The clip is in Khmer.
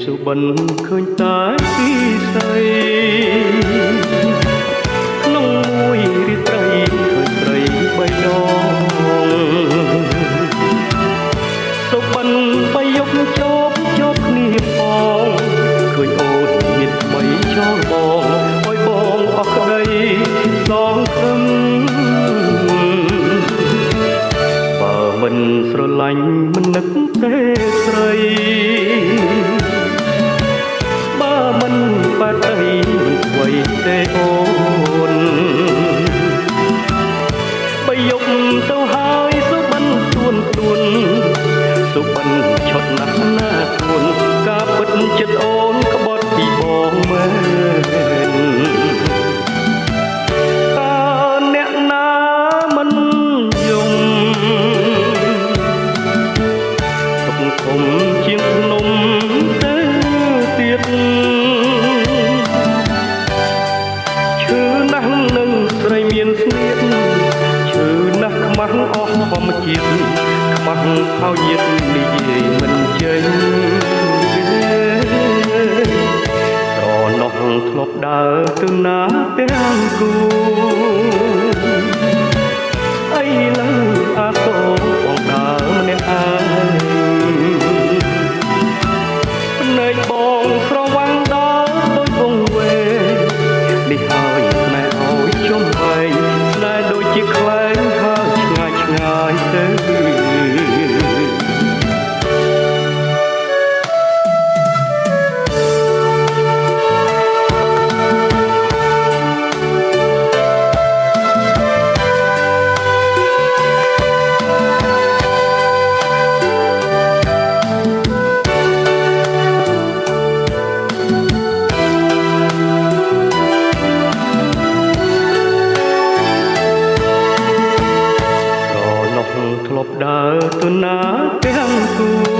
សុបិនឃើញតែពីស្រីក្នុងមួយរាត្រីឃើញស្រីបីដងសុបិនបីយកជាប់គ្នាផងឃើញអូនមានបីចោលបងអើយបងអស់ក្តីសងខឹមបើមិនស្រឡាញ់មិននឹកទេស្រីបើមិនបាត់អីមិនអ្វីទេអូនបើយកទៅហើយសុបិនទួនសុបិនឆត់ណាស់ណាទួនការពិតចិត្តអូនក្បត់ពីបងមែនតើអ្នកណាមិនយំទុកធំជាងភ្នំទៅទៀតឈឺណាស់នឹងស្រីមានស្នៀតឈឺណាស់ខ្មាស់អស់ធម្មជាតិខ្មាស់ហើយញាតនិយាយមិនចេញត្រណោះធ្លាប់ដើរទៅណាទាំងគូអីឡើយអាសូរបងដើរម្នាក់ឯងភ្នែកបងស្រវាំងដល់ដូចវងវែងនេះហើយស្នេហ៍ឲ្យជុំវែងស្នេហ៍ដូចជាខ្លែងហើយឆ្ងាយទៅធ្លាប់ដើរទៅណាទាំងគូ